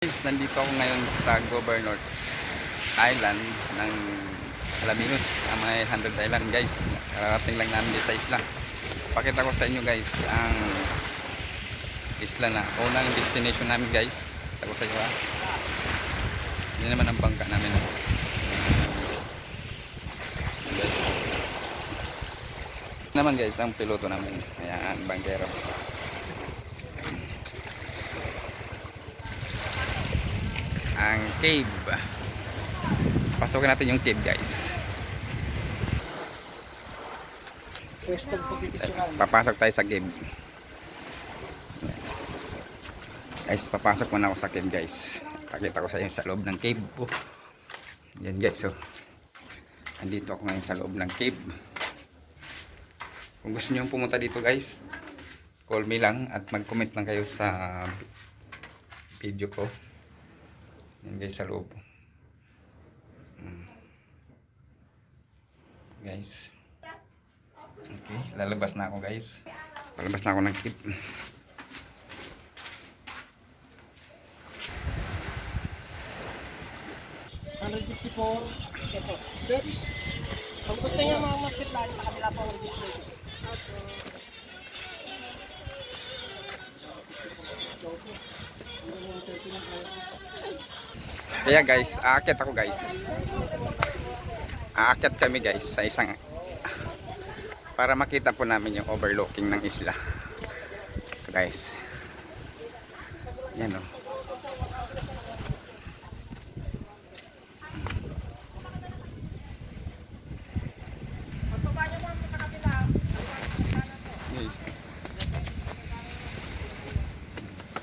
Guys, nandito ako ngayon sa Governor Island ng Alaminos, may 100 Island guys. Kararating lang namin sa isla. Pakita ko sa inyo guys ang isla na unang destination namin guys. Pakita ko sa inyo ha. Hindi naman ang bangka namin. Guys. Naman guys ang piloto namin. Ayan, bangkero. Ang cave. Pasukin natin yung cave guys. Papasok tayo sa cave. Guys, papasok muna ako sa cave guys. Pakita ko sa inyo sa loob ng cave. Yan guys, so andito ako ngayon sa loob ng cave. Kung gusto niyo pumunta dito guys, call me lang at mag-comment lang kayo sa video ko. Yan guys sa loob. Guys. Okay, lalabas na ako guys. Lalabas na ako ng cave. Steps. Kung gusto niyo mga mag-sit lang sa kabila po ang display. Kaya guys, aakyat ako guys. Aakyat kami guys sa isang para makita po namin yung overlooking ng isla. Guys. Yan o.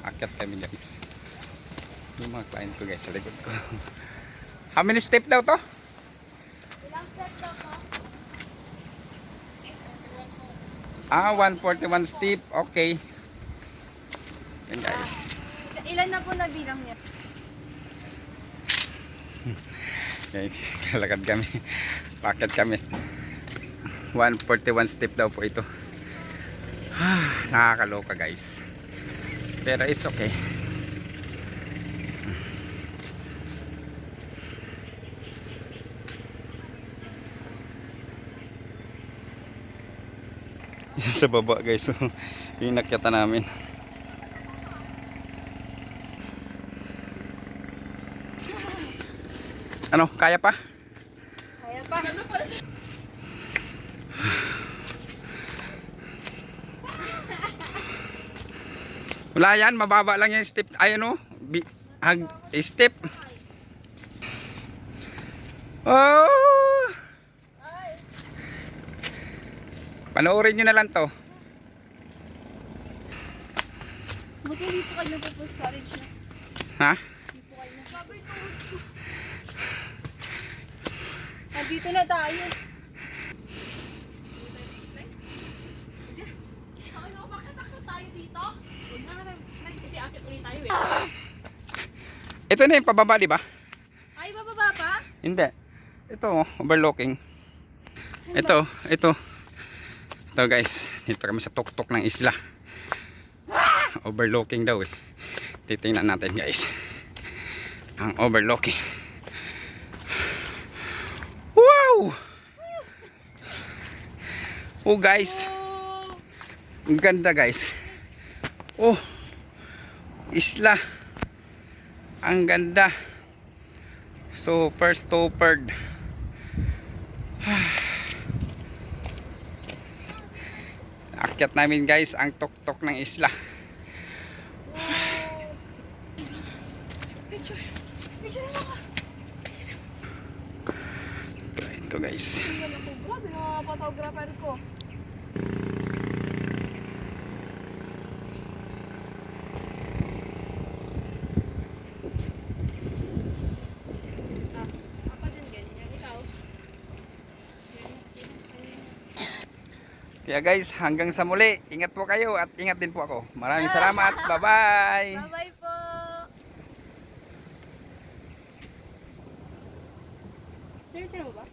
Aakyat kami guys. Yung mga client ko guys sa likod ko. How many step daw to? Ilang step daw to? 141 step. Okay. Yan guys. Ilan na po nabilang niya? Guys, kalakad kami. Packet kami. 141 step daw po ito. Nakakaloka guys. Pero it's okay. Sa baba guys, so, yung nakyata namin. Ano, kaya pa? Kaya pa. Wala yan, mababa lang yung step. Ay ano, step. Oh! Panoorin nyo na lang to. Buti hindi po kayo nagpo-post storage na. Ha? Hindi po kayo nagpo-post. Nandito na tayo. Ano, bakit tayo dito? Huwag na nga kasi akit ulit tayo eh. Ito na yung pababa, di ba? Ay, bababa pa? Hindi. Ito, overlooking. Ito. Ito guys, dito kami sa tuktok ng isla. Overlooking daw eh. Titingnan natin guys. Ang overlooking. Wow! Oh guys. Ang ganda guys. Oh. Isla. Ang ganda. Super stupid. Akyat namin guys ang tuktok ng isla. Picture na ako. Ito guys. Grabe na photographer ko. Apa din ganyan, ikaw? Kaya guys, hanggang sa muli, ingat po kayo at ingat din po ako. Maraming salamat. Bye-bye. Bye-bye po. Diretso na ba?